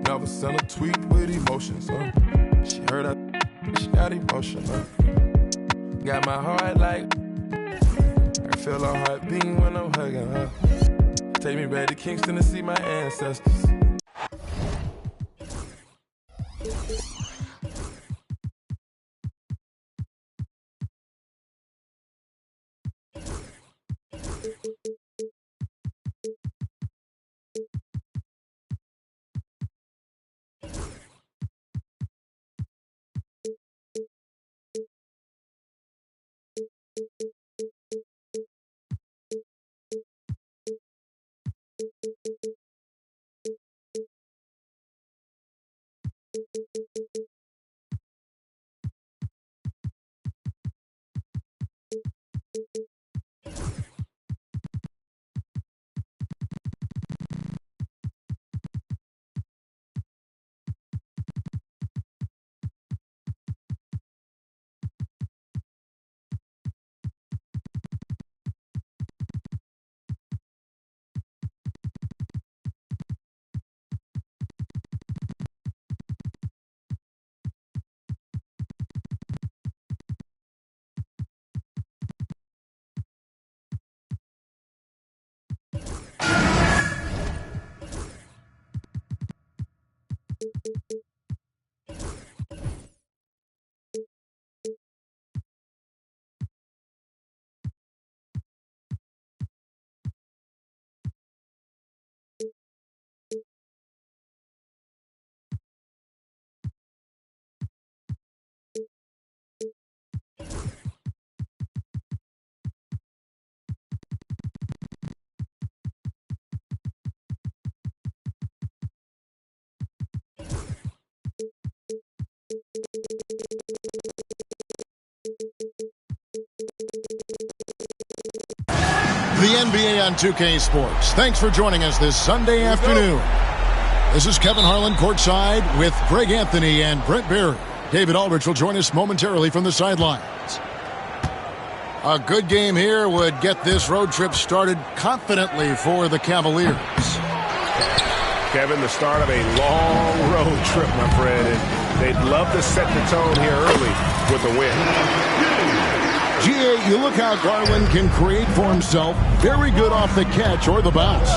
Never sent a tweet with emotions, She heard she got emotion, Got my heart like, I feel her heart beating when I'm hugging her. Take me back to Kingston to see my ancestors. The NBA on 2K Sports. Thanks for joining us this Sunday afternoon. This is Kevin Harlan courtside with Greg Anthony and Brent Barry. David Aldridge will join us momentarily from the sidelines. A good game here would get this road trip started confidently for the Cavaliers. Kevin, the start of a long road trip, my friend, and they'd love to set the tone here early with a win. GA, you look how Garland can create for himself. Very good off the catch or the bounce.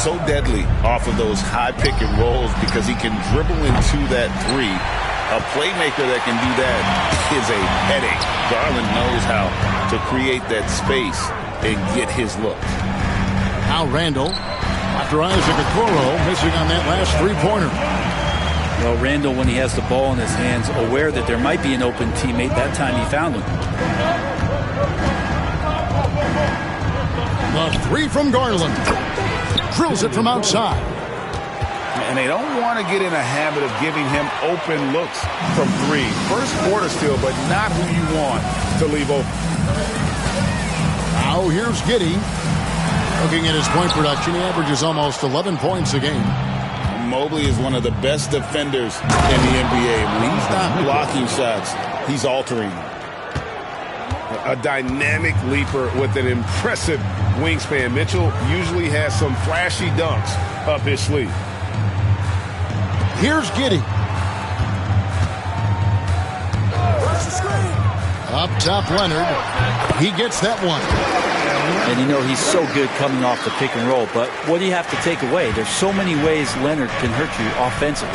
So deadly off of those high pick and rolls because he can dribble into that three. A playmaker that can do that is a headache. Garland knows how to create that space and get his look. Now Randall, after Isaac Okoro missing on that last three-pointer. Well, Randall, when he has the ball in his hands, aware that there might be an open teammate, that time he found him. The three from Garland. Drills it from outside. And they don't want to get in a habit of giving him open looks from three. First quarter still, but not who you want to leave open. Now here's Giddey. Looking at his point production, he averages almost 11 points a game. Mobley is one of the best defenders in the NBA. When he's not blocking shots, he's altering. A dynamic leaper with an impressive wingspan. Mitchell usually has some flashy dunks up his sleeve. Here's Giddey. Up top, Leonard. He gets that one. And you know he's so good coming off the pick and roll. But what do you have to take away? There's so many ways Leonard can hurt you offensively.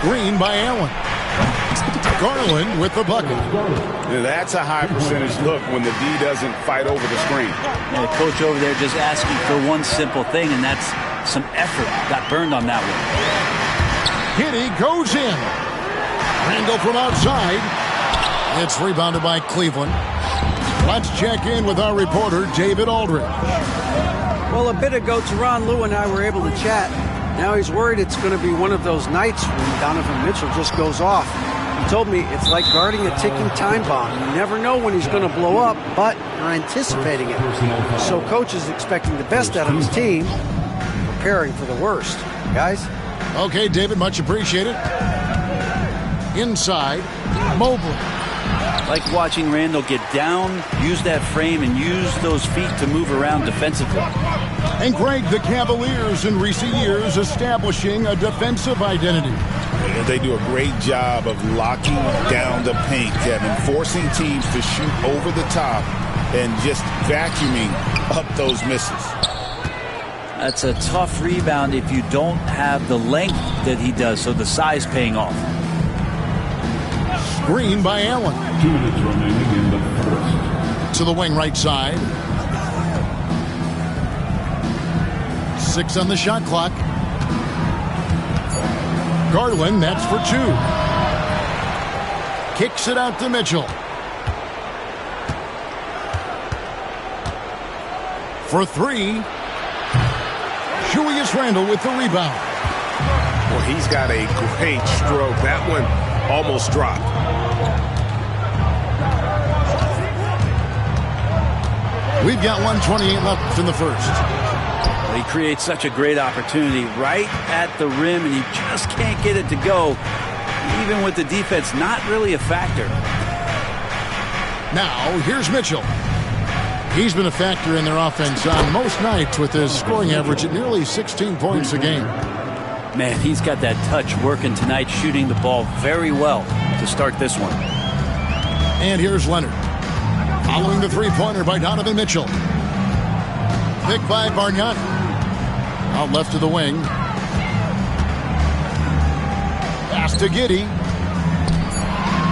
Screen by Allen. Garland with the bucket. That's a high percentage look when the D doesn't fight over the screen. And the coach over there just asking for one simple thing, and that's some effort. Got burned on that one. Giddey goes in. Randall from outside. It's rebounded by Cleveland. Let's check in with our reporter, David Aldridge. Well, a bit ago, Tyronn Lue and I were able to chat. Now he's worried it's going to be one of those nights when Donovan Mitchell just goes off. He told me it's like guarding a ticking time bomb. You never know when he's going to blow up, but you're anticipating it. So coach is expecting the best out of his team, preparing for the worst. Guys? Okay, David, much appreciated. Inside, Mobley. Like watching Randall get down, use that frame, and use those feet to move around defensively. And Greg, the Cavaliers in recent years establishing a defensive identity. They do a great job of locking down the paint, Kevin, forcing teams to shoot over the top and just vacuuming up those misses. That's a tough rebound if you don't have the length that he does, so the size paying off. Screen by Allen. 2 minutes remaining in the first. To the wing right side. 6 on the shot clock. Garland, that's for 2. Kicks it out to Mitchell. For 3. Julius Randle with the rebound. Well, he's got a great stroke. That one almost dropped. We've got 1:28 left in the first. He creates such a great opportunity right at the rim, and he just can't get it to go. Even with the defense not really a factor. Now, here's Mitchell. He's been a factor in their offense on most nights with his scoring average at nearly 16 points a game. Man, he's got that touch working tonight, shooting the ball very well to start this one. And here's Leonard. Following the three-pointer by Donovan Mitchell. Picked by Bargnani. Out left to the wing. Pass to Giddey.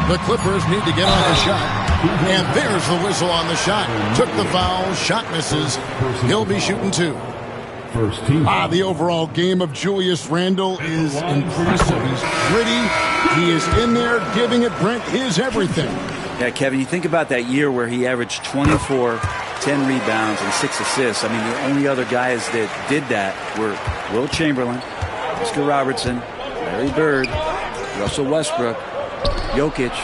The Clippers need to get on the shot. And there's the whistle on the shot. Took the foul. Shot misses. He'll be shooting 2. First team. The overall game of Julius Randle is impressive. He's gritty. He is in there giving it, Brent, his everything. Yeah, Kevin, you think about that year where he averaged 24, 10 rebounds, and 6 assists. I mean, the only other guys that did that were Will Chamberlain, Oscar Robertson, Larry Bird, Russell Westbrook, Jokic,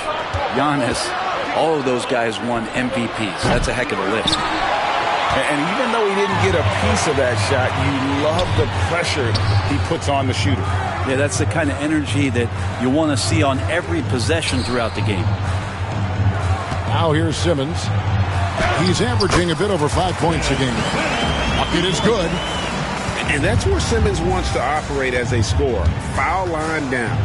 Giannis. All of those guys won MVPs. That's a heck of a list. And even though he didn't get a piece of that shot, you love the pressure he puts on the shooter. Yeah, that's the kind of energy that you want to see on every possession throughout the game. Now here's Simmons. He's averaging a bit over 5 points a game. Bucket is good. And that's where Simmons wants to operate as a scorer. Foul line down.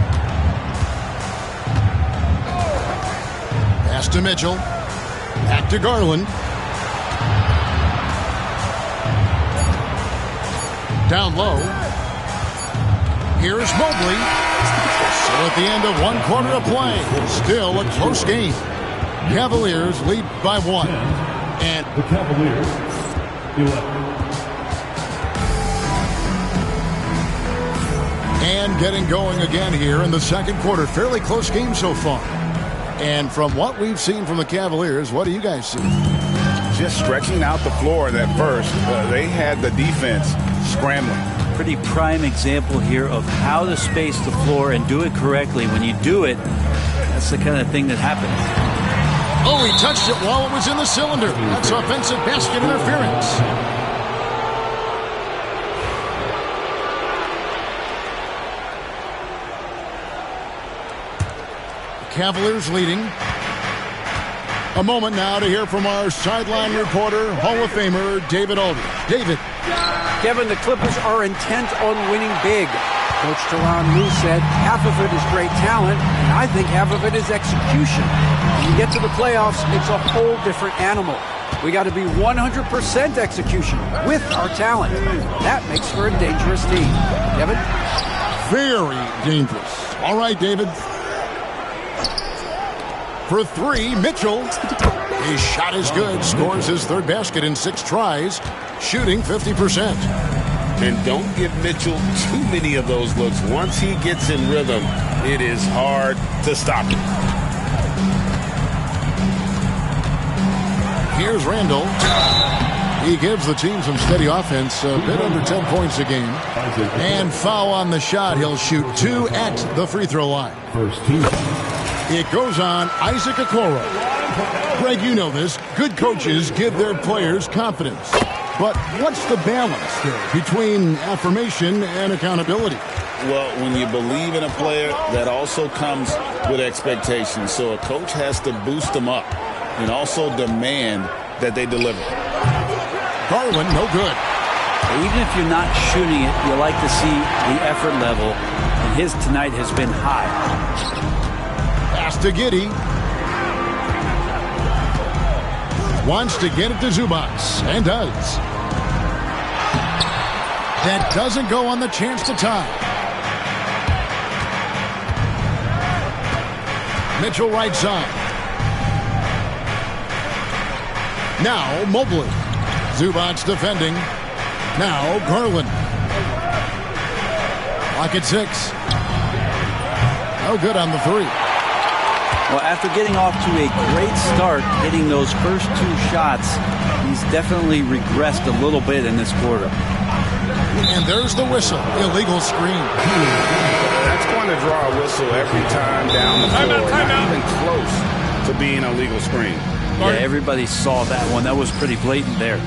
Pass to Mitchell. Back to Garland. Down low. Here's Mobley. So at the end of 1 quarter of play, still a close game. Cavaliers lead by 1. And The Cavaliers, 11. And getting going again here in the second quarter. Fairly close game so far. And from what we've seen from the Cavaliers, what do you guys see? Just stretching out the floor in that first. They had the defense scrambling. Pretty prime example here of how to space the floor and do it correctly. When you do it, that's the kind of thing that happens. Oh, he touched it while it was in the cylinder. That's offensive basket interference. The Cavaliers leading. A moment now to hear from our sideline reporter, Hall of Famer David Aldridge. David. Kevin, the Clippers are intent on winning big. Coach Tyronn Lue said half of it is great talent, and I think half of it is execution. When you get to the playoffs, it's a whole different animal. We got to be 100% execution with our talent. That makes for a dangerous team. Kevin? Very dangerous. All right, David. For 3, Mitchell. His shot is good. Scores his 3rd basket in 6 tries. Shooting 50%. And don't give Mitchell too many of those looks. Once he gets in rhythm, it is hard to stop him. Here's Randle. He gives the team some steady offense, a bit under 10 points a game. And foul on the shot. He'll shoot 2 at the free throw line. First team. It goes on Isaac Okoro. Greg, you know this. Good coaches give their players confidence. But what's the balance there between affirmation and accountability? Well, when you believe in a player, that also comes with expectations. So a coach has to boost them up and also demand that they deliver. Garland, no good. Even if you're not shooting it, you like to see the effort level, and his tonight has been high. Pass to Giddey. Wants to get it to Zubac, and does. That doesn't go on the chance to tie. Mitchell right side. Now Mobley. Zubac defending. Now Garland. Lock at 6. No good on the 3. Well, after getting off to a great start, hitting those first 2 shots, he's definitely regressed a little bit in this quarter. And there's the whistle. Illegal screen. That's going to draw a whistle every time down the floor. Not even close to being a legal screen. Yeah, everybody saw that one. That was pretty blatant there.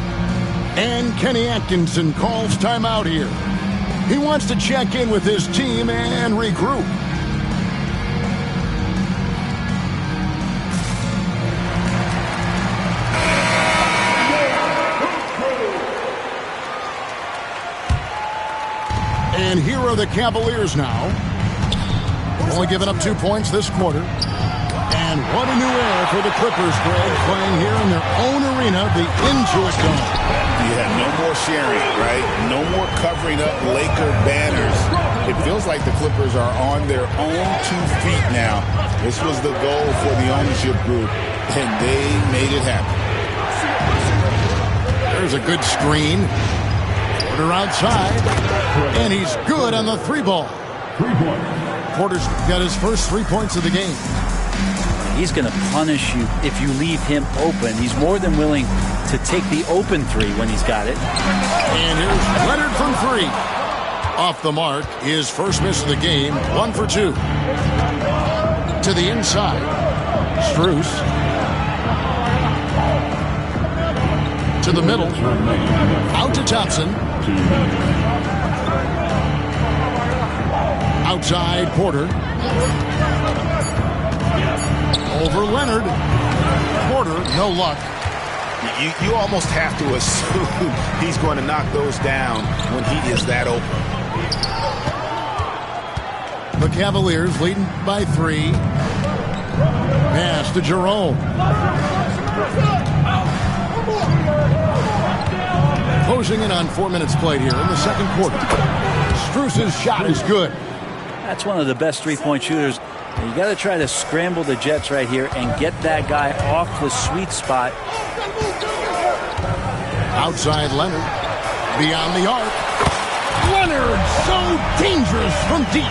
And Kenny Atkinson calls timeout here. He wants to check in with his team and regroup. And here are the Cavaliers now. Only giving up 2 points this quarter. And what a new era for the Clippers, Greg, playing here in their own arena, the Intuit Dome. Yeah, no more sharing, right? No more covering up Laker banners. It feels like the Clippers are on their own 2 feet now. This was the goal for the ownership group, and they made it happen. There's a good screen. Porter outside, and he's good on the 3-ball. 3 points. Porter's got his first 3 points of the game. He's going to punish you if you leave him open. He's more than willing to take the open 3 when he's got it. And here's Leonard from 3. Off the mark, his first miss of the game, 1 for 2. To the inside, Strus. To the middle, out to Thompson. Outside, Porter. Over Leonard. Porter, no luck. You almost have to assume he's going to knock those down when he is that open. The Cavaliers leading by 3. Pass to Jerome. Closing in on 4 minutes played here in the second quarter. Strus's shot is good. That's one of the best 3-point shooters. You got to try to scramble the Jets right here and get that guy off the sweet spot. Outside Leonard. Beyond the arc. Leonard, so dangerous from deep.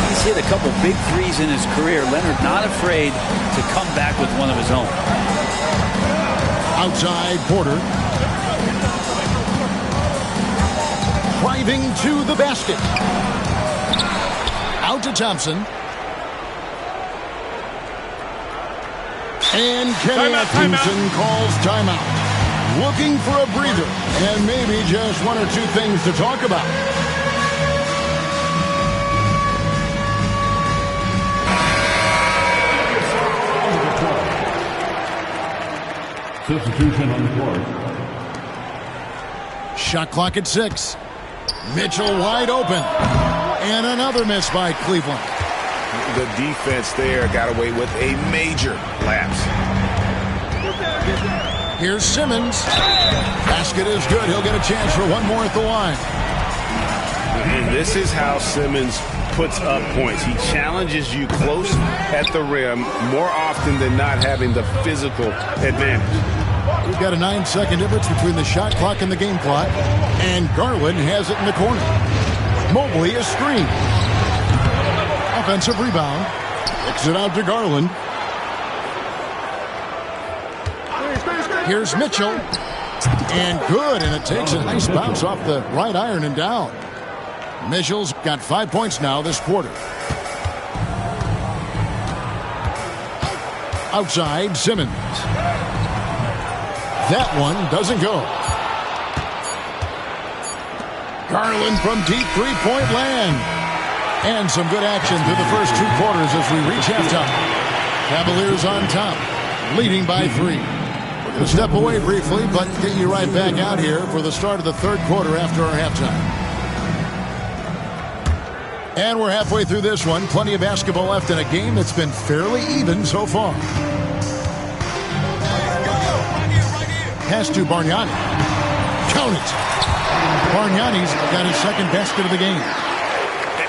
He's hit a couple big 3s in his career. Leonard not afraid to come back with one of his own. Outside Porter. Driving to the basket. Out to Thompson. And Kenny Atkinson calls timeout. Looking for a breather and maybe just 1 or 2 things to talk about. Substitution on the court. Shot clock at 6. Mitchell wide open. And another miss by Cleveland. The defense there got away with a major lapse. Here's Simmons. Basket is good. He'll get a chance for 1 more at the line. And this is how Simmons puts up points. He challenges you close at the rim more often than not, having the physical advantage. We've got a 9-second difference between the shot clock and the game clock. And Garland has it in the corner. Mobley is screened. Offensive rebound. Kicks it out to Garland. Here's Mitchell. And good, and it takes a nice bounce off the right iron and down. Mitchell's got 5 points now this quarter. Outside, Simmons. That one doesn't go. Garland from deep 3-point land. And some good action through the first 2 quarters as we reach halftime. Cavaliers on top, leading by 3. We're Gonna step away briefly, but get you right back out here for the start of the third quarter after our halftime. And we're halfway through this one. Plenty of basketball left in a game that's been fairly even so far. Pass to Bargnani. Count it. Bargnani's got his second basket of the game.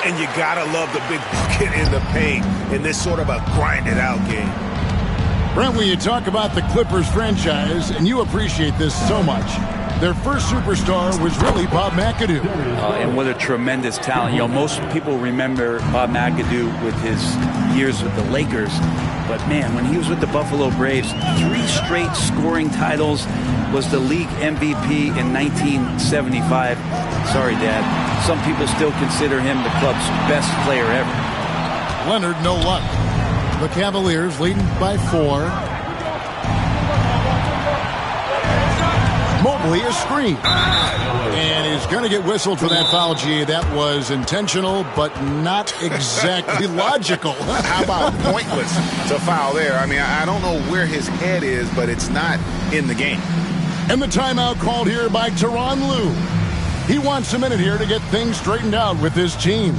And you gotta love the big bucket in the paint in this sort of a grind-it-out game. Brent, when you talk about the Clippers franchise, and you appreciate this so much, their first superstar was really Bob McAdoo. And what a tremendous talent. You know, most people remember Bob McAdoo with his years with the Lakers. But, man, when he was with the Buffalo Braves, 3 straight scoring titles, was the league MVP in 1975. Sorry, Dad. Some people still consider him the club's best player ever. Leonard, no luck. The Cavaliers leading by 4. Mobley is screened. And he's going to get whistled for that foul, G. That was intentional, but not exactly logical. How about pointless to foul there? I mean, I don't know where his head is, but it's not in the game. And the timeout called here by Tyronn Lue. He wants a minute here to get things straightened out with his team.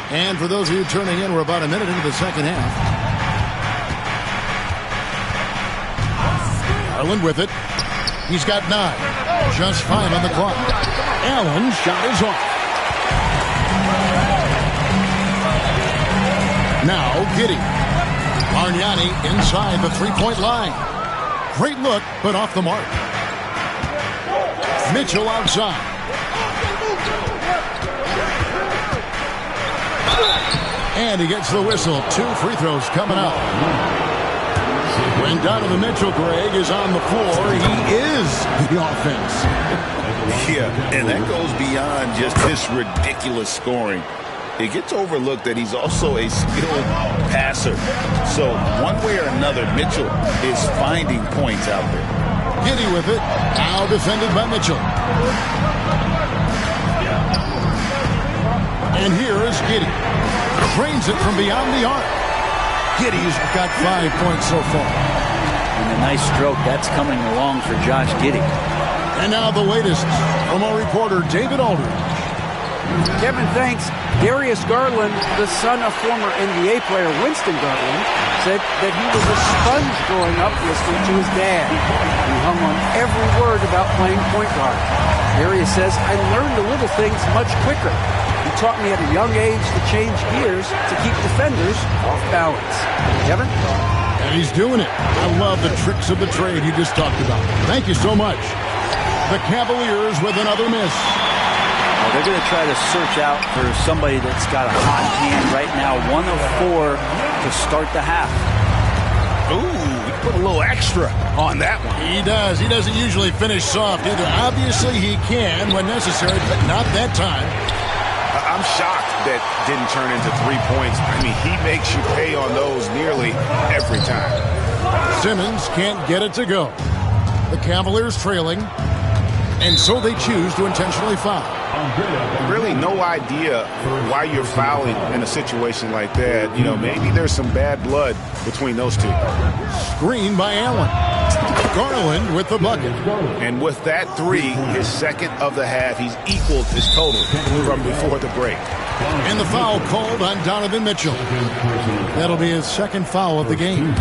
And for those of you turning in, we're about a minute into the second half. Garland with it. He's got 9. Just 5 on the clock. Allen shot is off. Now Giddey. Bargnani inside the three-point line. Great look, but off the mark. Mitchell outside. And he gets the whistle. 2 free throws coming up. When Donovan Mitchell, Greg, is on the floor, he is the offense. Yeah, and that goes beyond just this ridiculous scoring. It gets overlooked that he's also a skilled passer. So one way or another, Mitchell is finding points out there. Giddey with it. Now defended by Mitchell. And here is Giddey. Drains it from beyond the arc. Giddey's got 5 points so far. And a nice stroke. That's coming along for Josh Giddey. And now the latest from our reporter, David Aldridge. Kevin, thanks. Darius Garland, the son of former NBA player Winston Garland, said that he was a sponge growing up listening to his dad. He hung on every word about playing point guard. Darius says, I learned the little things much quicker. He taught me at a young age to change gears to keep defenders off balance. Kevin? And he's doing it. I love the tricks of the trade you just talked about. Thank you so much. The Cavaliers with another miss. They're going to try to search out for somebody that's got a hot hand right now. 1 of 4 to start the half. Ooh, he put a little extra on that one. He does. He doesn't usually finish soft either. Obviously, he can when necessary, but not that time. I'm shocked that didn't turn into 3 points. I mean, he makes you pay on those nearly every time. Simmons can't get it to go. The Cavaliers trailing, and so they choose to intentionally foul. Really no idea why you're fouling in a situation like that. You know, maybe there's some bad blood between those two. Screen by Allen. Garland with the bucket. And with that 3, his second of the half, he's equaled his total from before the break. And the foul called on Donovan Mitchell. That'll be his second foul of the game.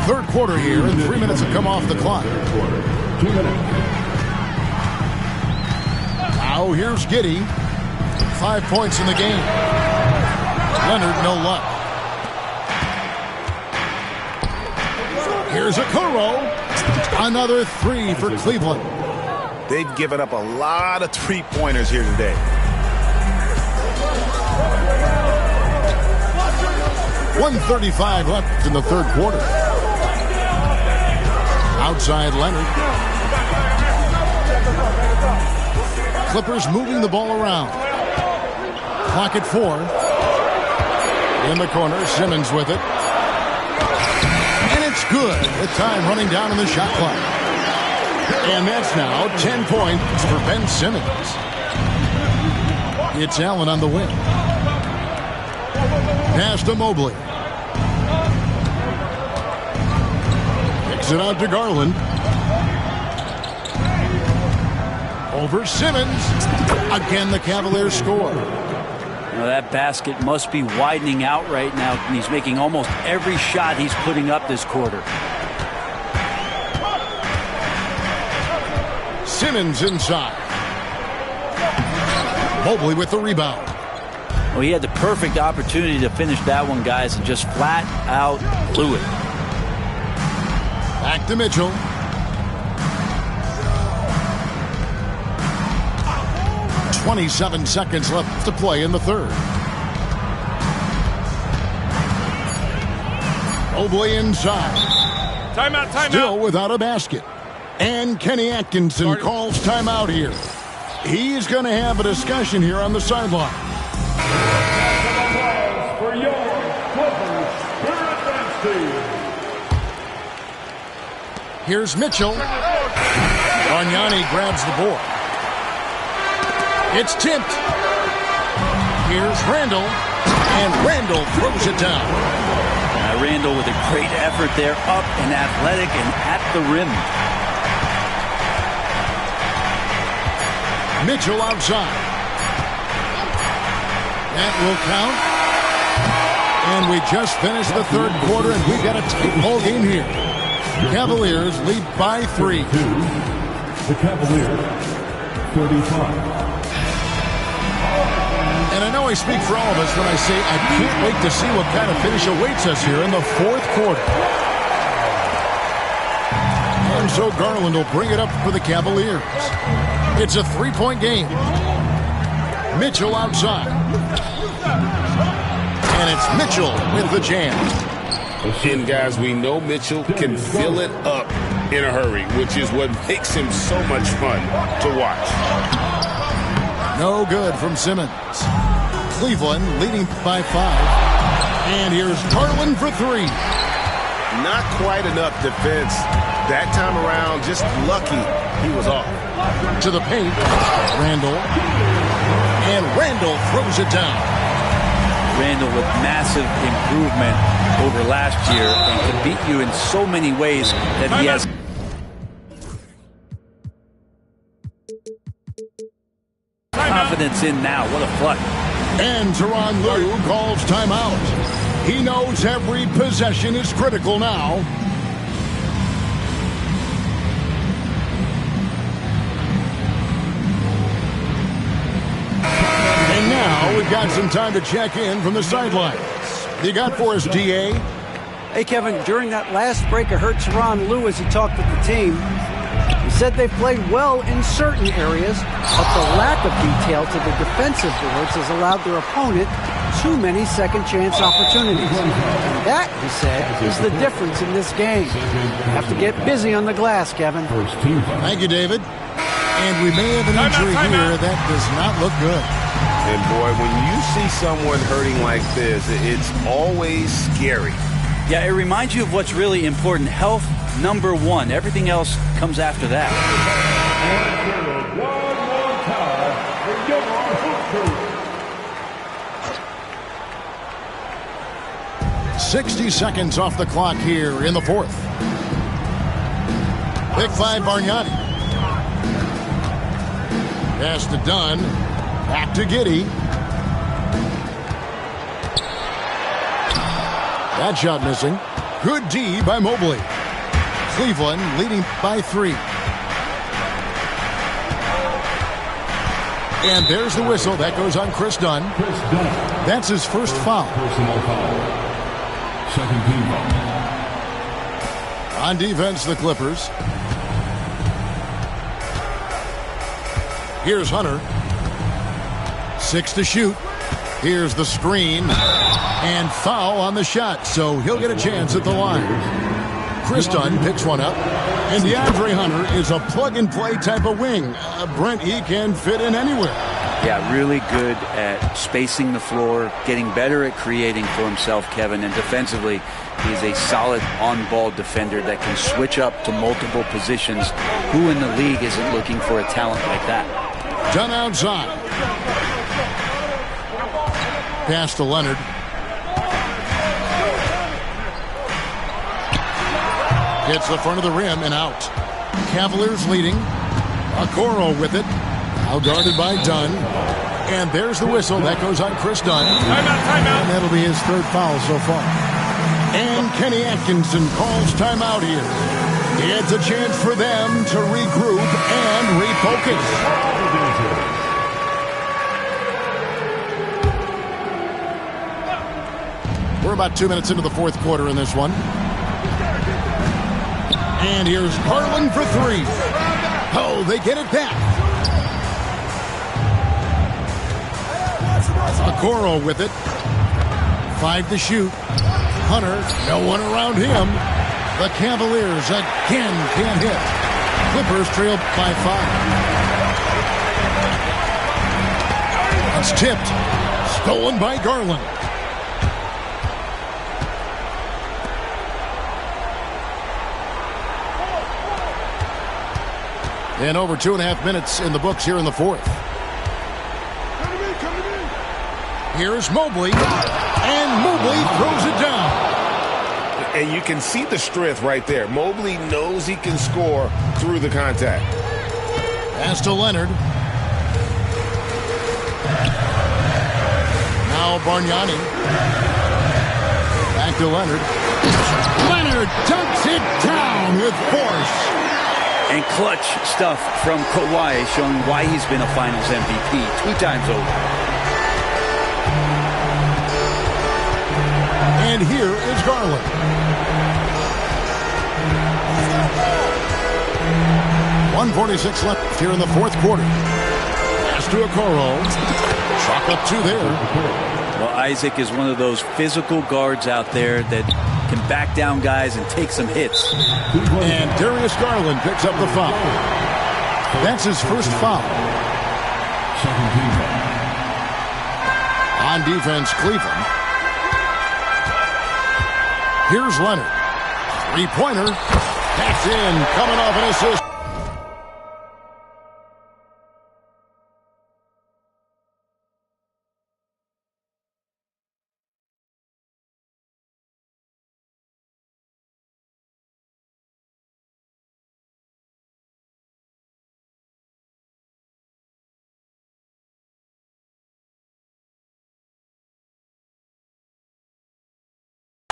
Third quarter here, and 3 minutes have come off the clock. 2 minutes. Now here's Giddey. 5 points in the game. Leonard, no luck. Here's Okoro. Another 3 for Cleveland. They've given up a lot of three-pointers here today. .135 left in the third quarter. Outside Leonard. Clippers moving the ball around. Clock at 4. In the corner, Simmons with it. And it's good with time running down in the shot clock. And that's now 10 points for Ben Simmons. It's Allen on the wing. Pass to Mobley. Kicks it out to Garland. Over Simmons. Again, the Cavaliers score. That basket must be widening out right now, and he's making almost every shot he's putting up this quarter. Simmons inside. Mobley with the rebound. Well, he had the perfect opportunity to finish that one, guys, and just flat out blew it. Back to Mitchell. .27 seconds left to play in the third. Mobley inside. Timeout. Still without a basket. And Kenny Atkinson calls timeout here. He's going to have a discussion here on the sideline. For your Clippers Spirit Dynasty. Here's Mitchell. Bargnani grabs the board. It's tipped. Here's Randall. And Randall throws it down. Randall with a great effort there, up and athletic and at the rim. Mitchell outside. That will count. And we just finished the third quarter, and we've got a tight ball game here. Cavaliers lead by 3. The Cavaliers, 35. And I know I speak for all of us when I say I can't wait to see what kind of finish awaits us here in the fourth quarter. And so Garland will bring it up for the Cavaliers. It's a 3-point game. Mitchell outside. And it's Mitchell with the jam. And guys, we know Mitchell can fill it up in a hurry, which is what makes him so much fun to watch. No good from Simmons. Cleveland leading by 5. And here's Garland for 3. Not quite enough defense that time around. Just lucky he was off. To the paint. Randall. And Randall throws it down. Randall with massive improvement over last year and can beat you in so many ways that he has confidence in now. What a flush. And Tyronn Lue calls timeout. He knows every possession is critical now. And now we've got some time to check in from the sidelines. You got for us, DA? Hey, Kevin, during that last break, I heard Tyronn Lue as he talked with the team. He said they played well in certain areas, but the lack of detail to the defensive boards has allowed their opponent too many second-chance opportunities. And that, he said, is the difference in this game. You have to get busy on the glass, Kevin. Thank you, David. And we may have an injury here that does not look good. And boy, when you see someone hurting like this, it's always scary. Yeah, it reminds you of what's really important. Health, number 1. Everything else comes after that. 60 seconds off the clock here in the fourth. Pick 5, Bargnani. Pass to Dunn. Back to Giddey. That shot missing. Good D by Mobley. Cleveland leading by 3. And there's the whistle. That goes on Chris Dunn. That's his first foul. Personal foul. Second team foul. On defense, the Clippers. Here's Hunter. 6 to shoot. Here's the screen. And foul on the shot, so he'll get a chance at the line. Chris Dunn picks one up. And DeAndre Hunter is a plug-and-play type of wing. Brent, he can fit in anywhere. Yeah, really good at spacing the floor, getting better at creating for himself, Kevin, and defensively, he's a solid on-ball defender that can switch up to multiple positions. Who in the league isn't looking for a talent like that? Done outside. Pass to Leonard. Hits the front of the rim and out. Cavaliers leading. Okoro with it. Now guarded by Dunn. And there's the whistle. That goes on Chris Dunn. Timeout. And that'll be his third foul so far. And Kenny Atkinson calls timeout here. It's a chance for them to regroup and refocus. We're about 2 minutes into the fourth quarter in this one. And here's Garland for three. Oh, they get it back. Okoro with it. 5 to shoot. Hunter, no one around him. The Cavaliers again can't hit. Clippers trail by 5. It's tipped. Stolen by Garland. And over 2.5 minutes in the books here in the fourth. Here's Mobley. And Mobley throws it down. And you can see the strength right there. Mobley knows he can score through the contact. Pass to Leonard. Now Bargnani. Back to Leonard. Leonard dunks it down with force. And clutch stuff from Kawhi, showing why he's been a Finals MVP 2 times over. And here is Garland. .146 left here in the fourth quarter. Pass to Okoro. Chalk up 2 there. Well, Isaac is one of those physical guards out there that can back down guys and take some hits. And Darius Garland picks up the foul. That's his first foul. Second team foul. On defense, Cleveland. Here's Leonard. Three-pointer. That's in. Coming off an assist.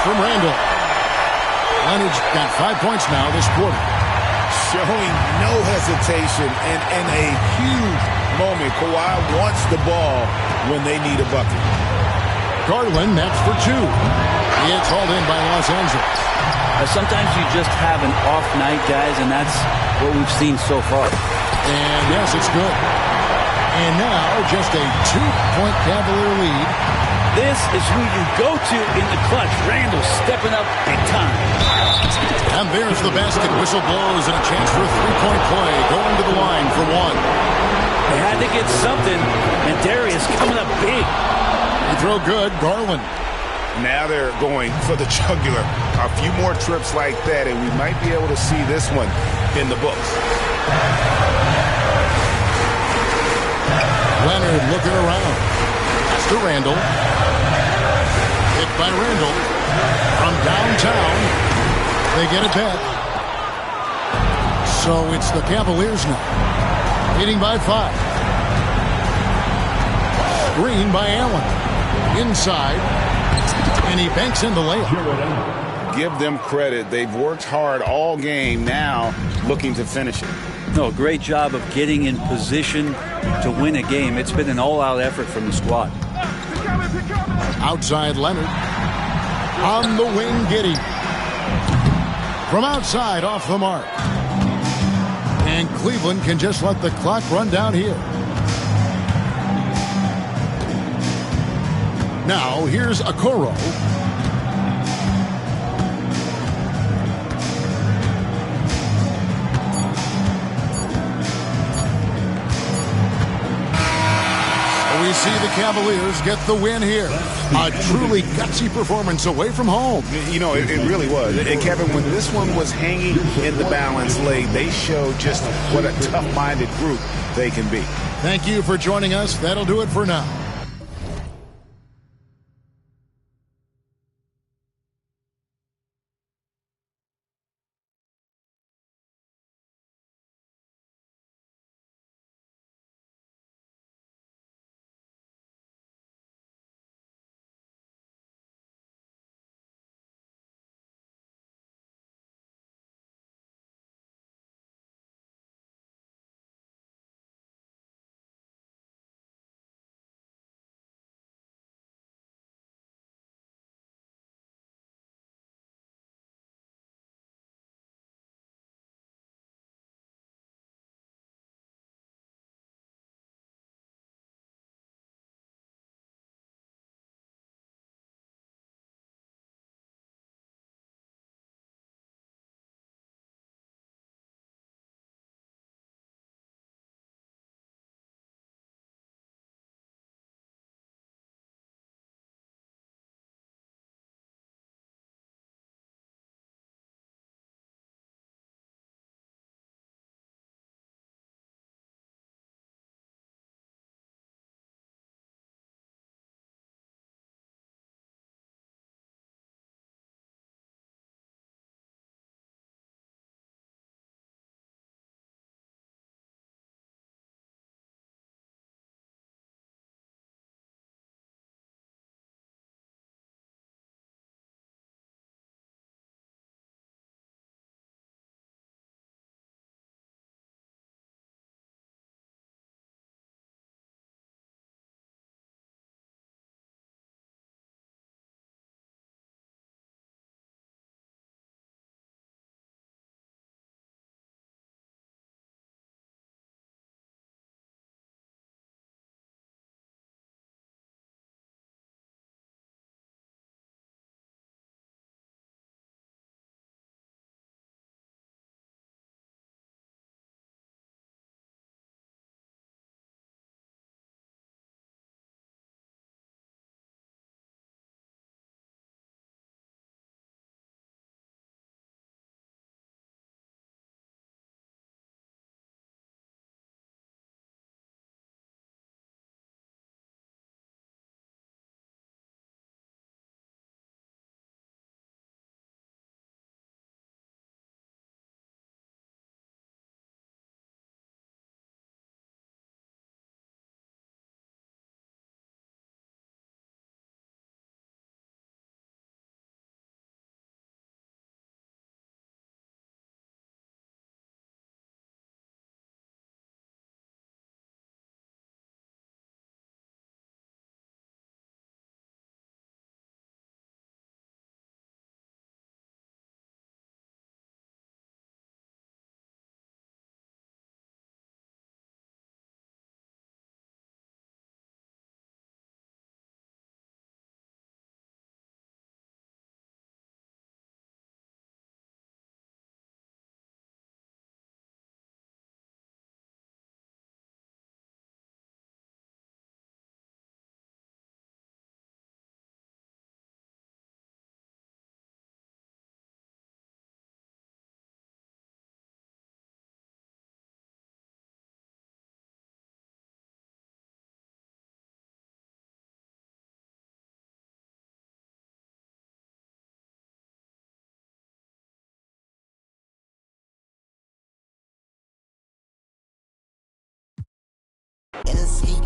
From Randall. Leonard's got 5 points now this quarter. Showing no hesitation and a huge moment. Kawhi wants the ball when they need a bucket. Garland, that's for 2. It's hauled in by Los Angeles. Sometimes you just have an off night, guys, and that's what we've seen so far. And yes, it's good. And now just a 2-point Cavalier lead. This is who you go to in the clutch. Randall stepping up big time. And there's the basket. Whistle blows and a chance for a 3-point play. Going to the line for 1. They had to get something, and Darius coming up big. They throw good. Garland. Now they're going for the jugular. A few more trips like that, and we might be able to see this one in the books. Leonard looking around. That's to Randall. Hit by Randall. From downtown. They get it back. So it's the Cavaliers now. Leading by 5. Screen by Allen. Inside. And he banks in the layup. Give them credit. They've worked hard all game, now looking to finish it. No, great job of getting in position to win a game. It's been an all-out effort from the squad. Outside Leonard. On the wing, Giddey. From outside, off the mark. And Cleveland can just let the clock run down here. Now, here's Okoro. we see the Cavaliers get the win here. A truly gutsy performance away from home. You know, it really was. And Kevin, when this one was hanging in the balance late, they showed just what a tough-minded group they can be. Thank you for joining us. That'll do it for now.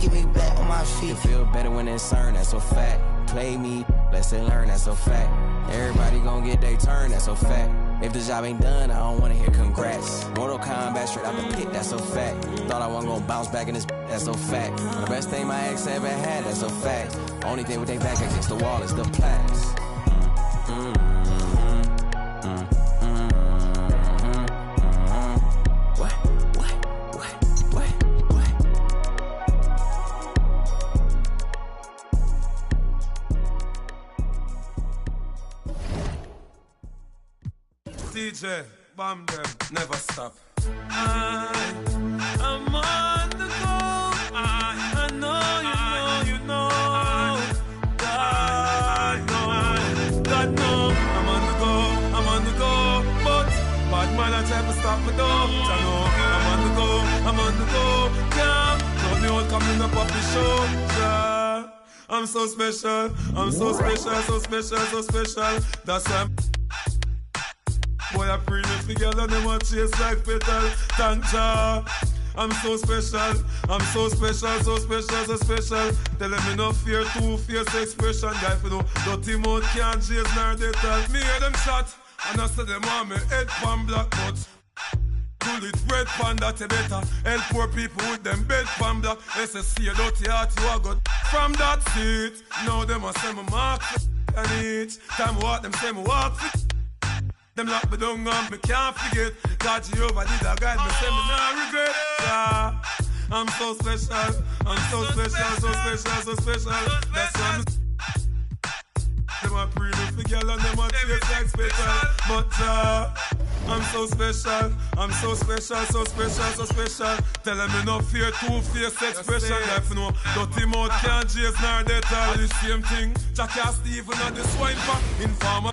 Get me back on my feet. Feel better when it's earned, that's a fact. Play me, let's learn, that's a fact. Everybody gon' get their turn, that's a fact. If the job ain't done, I don't wanna hear congrats. Mortal Kombat straight out the pit, that's a fact. Thought I wasn't gon' bounce back in this, that's a fact. The best thing my ex ever had, that's a fact. Only thing with their back against the wall is the plaques. DJ, bomb them, never stop. I'm on the go. I know you know. stop me though. I know I'm on the go. Yeah, love me all coming up the show. Yeah. I'm so special, so special. That's why boy, I pray this together, them a chase like petal. Thank ya. I'm so special, so special. Tell them me no fear, two fierce expression. Guy for no dirty mouth can't chase nor they tell. Me hear them shot, and I say them want me head pan black but pull it red pan that you better. Help poor people with them bed pan black. They say see a dirty heart you a got from that seat. Now them a say me mark and each time I walk them say me walk fit. Them lock me down and me can't forget. God Jehovah did a guide me, say me nah regret. Yeah, I'm so special, so special. That's why me them a pretty for girl and them a taste like special. But I'm so special, so special. Tell them me no fear, two-faced expression. Life no dirty mouth can't chase nor they tell the same thing. Jack Stephen and the swine pack informer.